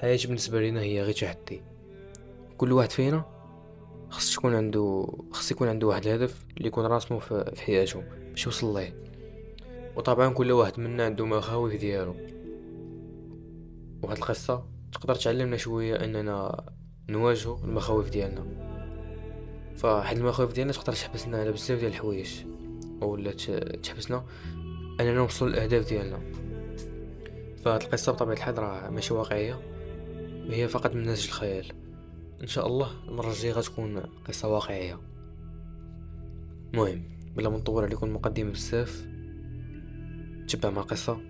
الحياة بالنسبة لنا هي غير تحدي. كل واحد فينا خص يكون عنده واحد الهدف اللي يكون راسمه في حياته باش يوصل ليه. وطبعا كل واحد منا عنده مخاوف ديالو، وهاد القصة تقدر تعلمنا شوية اننا نواجهو المخاوف ديالنا. فهاد المخاوف ديالنا تقدر تحبسنا على بزاف ديال الحوايج، اولا تحبسنا اننا نوصل للاهداف ديالنا. فهاد القصة بطبيعة الحال راه ماشي واقعية، هي فقط من نسج الخيال. ان شاء الله المره الجايه غتكون قصه واقعيه. المهم بلا ما نطول عليكم المقدمه بزاف، تبع مع القصه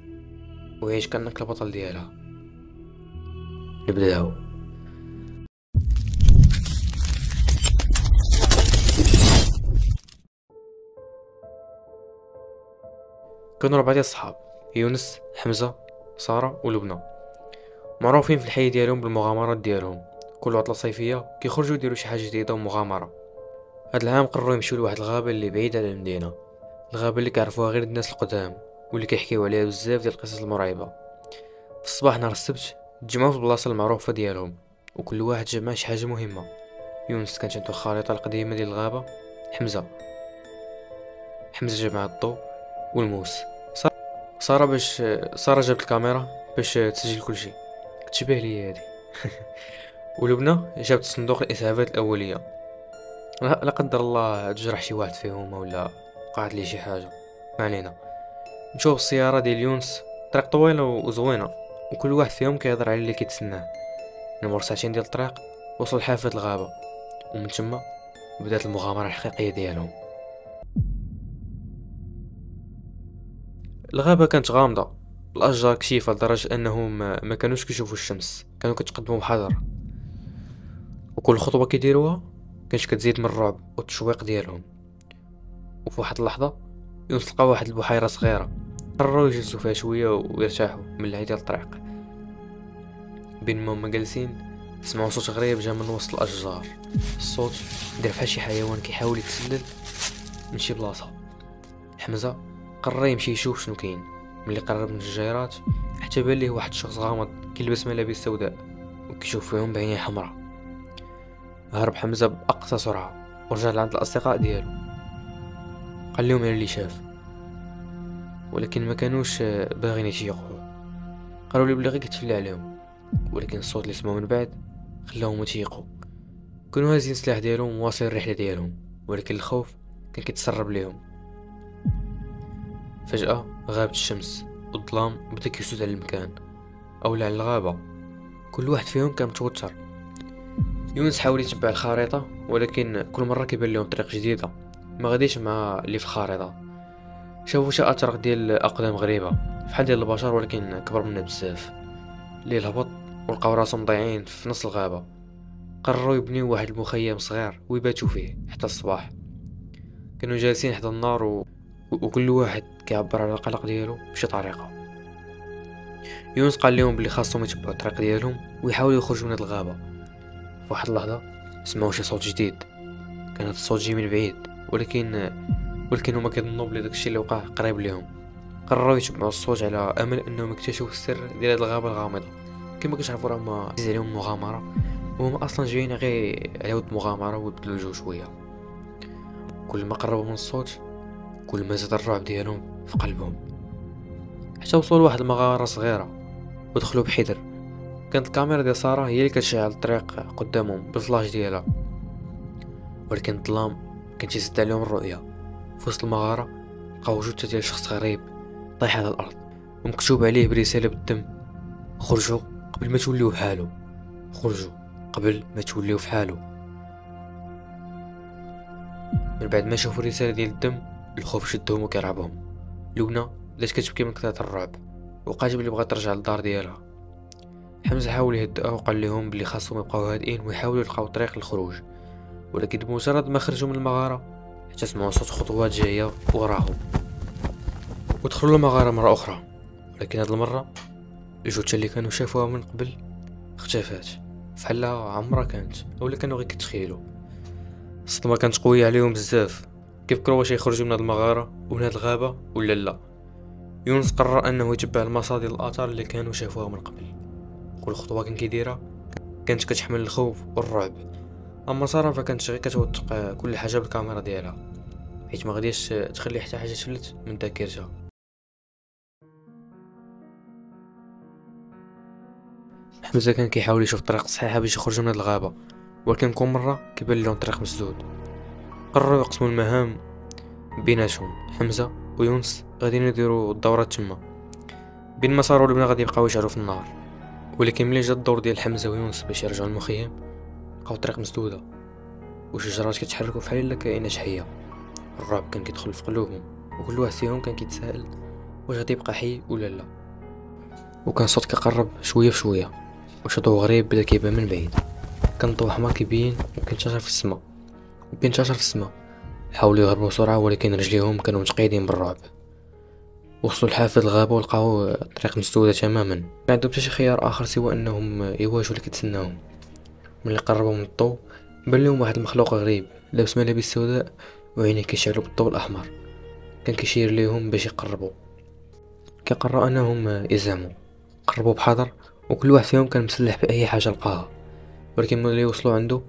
وعيش كانك البطل ديالها. نبداو. كانوا 4 ديال الصحاب: يونس، حمزه، ساره ولبنى، معروفين في الحي ديالهم بالمغامرات ديالهم. كل عطله صيفيه كيخرجوا يديروا شي حاجه جديده ومغامره. هاد العام قرروا يمشيو لواحد الغابه اللي بعيده على المدينه، الغابه اللي كيعرفوها غير الناس القدام واللي كيحكيو عليها بزاف ديال القصص المرعبه. في الصباح نهار السبت تجمعوا في البلاصه المعروفه ديالهم، وكل واحد جمع شي حاجه مهمه. يونس كانت عنده الخريطه القديمه ديال الغابه. حمزه جمع الضوء والموس. ساره جابت الكاميرا باش تسجل كل شيء. كتشبه لي هادي. ولبنى جابت صندوق الاسعافات الاوليه، لا قدر الله تجرح شي واحد فيهم ولا وقعت ليه شي حاجه. ما علينا. مشاو بالسياره ديال يونس، طريق طويله وزوينه، وكل واحد فيهم كيهضر على اللي كيتسناه. نمر ساعتين ديال الطريق وصلوا لحافه الغابه، ومن تما بدات المغامره الحقيقيه ديالهم. الغابه كانت غامضه، الاشجار كشيفه لدرجه انهم ما كانوش كيشوفوا الشمس، كانوا كيتقدموا بحذر، وكل خطوه كيديروها كانت كتزيد من الرعب والتشويق ديالهم. وفي واحد اللحظه يونس لقى واحد البحيره صغيره، قرروا يجلسوا فيها شويه ويرتاحوا من العيا ديال الطريق. بين ما هما جالسين سمعوا صوت غريب جا من وسط الاشجار. الصوت دار بحال شي حيوان كيحاول يتسلل من شي بلاصه. حمزه قرر يمشي يشوف شنو كاين. ملي قرب من الشجيرات حتى بان ليه واحد الشخص غامض كيلبس ملابس سوداء وكيشوف فيهم بعينين حمراء. هرب حمزه باقصى سرعه ورجع لعند الاصدقاء ديالو، قال لهم على اللي شاف، ولكن ما كانوش باغيين يتيقوا. قالوا لي بلي غير كتفلى عليهم، ولكن الصوت اللي سمعوا من بعد خلاهم يتيقوا. كانوا هازين السلاح ديالهم واصل الرحله ديالهم، ولكن الخوف كان كيتسرب ليهم. فجاه غابت الشمس والظلام بدا كيسود على المكان اولا على الغابه. كل واحد فيهم كان متوتر. يونس حاول يتبع الخريطه، ولكن كل مره كيبان لهم طريق جديده ما غاديش مع اللي في الخريطه. شافوا شي اثار ديال اقدام غريبه بحال ديال البشر ولكن كبر منها بزاف. الليل هبط ولقاو راسهم ضايعين في نص الغابه. قرروا يبنيو واحد المخيم صغير ويباتوا فيه حتى الصباح. كانوا جالسين حدا النار وكل واحد كيعبر على القلق ديالو بشي طريقه. يونس قال لهم بلي خاصهم يتبعوا الطريق ديالهم ويحاولوا يخرجوا من هاد الغابه. في واحد اللحظه سمعوا شي صوت جديد. كان هاد الصوت جاي من بعيد، ولكن هما كيظنوا بلي داكشي اللي وقع قريب ليهم. قرروا يتبعوا الصوت على امل انهم يكتشفوا السر ديال هاد الغابه الغامضه. كما كتعرفوا راه هما عزيز عليهم مغامره، وهما اصلا جايين غير على ود مغامره ويبدلوا الجو شويه. كل ما قربوا من الصوت كل ما زاد الرعب ديالهم في قلبهم، حتى وصلوا لواحد المغاره صغيره ودخلوا بحذر. كانت الكاميرا ديال ساره هي اللي كتشعل الطريق قدامهم بالفلاش ديالها، ولكن الظلام كان تيسد عليهم الرؤيه. في وسط المغاره لقاو جثه ديال شخص غريب طايح على الارض ومكتوب عليه برساله بالدم: خرجوا قبل ما توليو بحالو، خرجوا قبل ما توليو في حالو. من بعد ما شافوا الرساله ديال الدم الخوف شدهم وكيرعبهم. لبنى بدات كتبكي من كثره الرعب وقالت بلي بغات ترجع للدار ديالها. حمزه حاول يهدئها وقال لهم بلي خاصهم يبقاو هادئين ويحاولوا يلقاو طريق للخروج، ولكن بمجرد ما خرجوا من المغاره حتى سمعوا صوت خطوات جايه وراهم ودخلوا المغاره مره اخرى. ولكن هاد المره الجثه اللي كانوا شافوها من قبل اختفات فحال عمرها كانت، اولا كانوا غير كيتخيلوا. الصدمه كانت قويه عليهم بزاف، كيفكروا واش يخرجوا من هاد المغاره ومن هاد الغابه ولا لا. يونس قرر انه يتبع المصادر الاثار اللي كانوا شافوها من قبل. كل خطوة كان كيديرها كانت كتحمل الخوف والرعب. اما ساره فكانت غير كتوثق كل حاجه بالكاميرا ديالها، حيت ما غاديش تخلي حتى حاجه تفلت من ذاكرتها. حمزه كان كيحاول يشوف الطريق الصحيحه باش يخرج من هاد الغابه، ولكن كل مره كيبان لهم طريق مسدود. قرروا يقسموا المهام بيناتهم، حمزه ويونس غاديين يديروا الدورات تما، بين ما صاروا البنات غادي يبقاو يشعلوا في النار. ولكن ملي جا الدور ديال حمزه ويونس باش يرجعوا للمخيم لقاو الطريق مسدوده وشجرات كيتحركوا فحال الا كائنات حيه. الرعب كان كيدخل في قلوبهم، وكل واحد فيهم كان كيتساءل واش غادي يبقى حي ولا لا. وكان الصوت كيقرب شويه بشويه، وشي ضوء غريب بدا كيبان من بعيد. كان ضوء احمر كيبين وكينتشر في السماء. حاولوا يهربوا بسرعه ولكن رجليهم كانوا متقيدين بالرعب. وصلوا لحافة الغابه ولقاو الطريق مسدوده تماما، ما عندهم حتى شي خيار اخر سوى انهم يواجهوا اللي كيتسناهم. ملي قربوا من الضوء بان لهم واحد المخلوق غريب لابس ملابس سوداء وعينيه كيشعلوا بالضوء الاحمر. كان كيشير ليهم باش يقربوا، كيقرروا انهم يزعموا. قربوا بحذر وكل واحد فيهم كان مسلح باي حاجه لقاها، ولكن ملي وصلوا عنده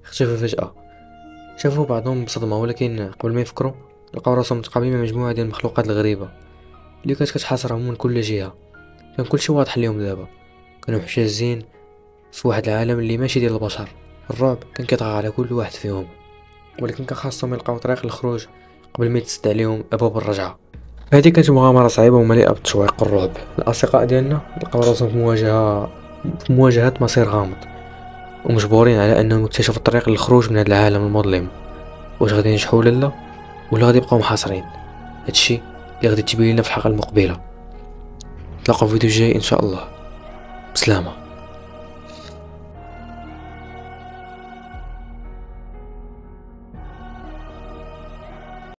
اختفى فجاه. شافوا بعضهم بصدمه، ولكن قبل ما يفكروا لقاو راسهم متقابلين مع مجموعه ديال المخلوقات الغريبه اللي كانت كتحاصرهم من كل جهه. كان كلشي واضح ليهم دابا، كانوا محتاجين في واحد العالم اللي ماشي ديال البشر. الرعب كان كيطغى على كل واحد فيهم، ولكن كان خاصهم يلقاو طريق الخروج قبل ما يتسد عليهم ابواب الرجعه. هذه كانت مغامره صعيبه ومليئه بالتشويق والرعب. الاصدقاء ديالنا لقاو راسهم في مواجهه مصير غامض، ومجبورين على انهم يكتشفوا الطريق للخروج من هذا العالم المظلم. واش غادي ينجحوا ولا غادي يبقاو محاصرين؟ هادشي اللي غادي تبين لنا في الحلقه المقبله. نتلاقاو في فيديو جاي ان شاء الله. بسلامه.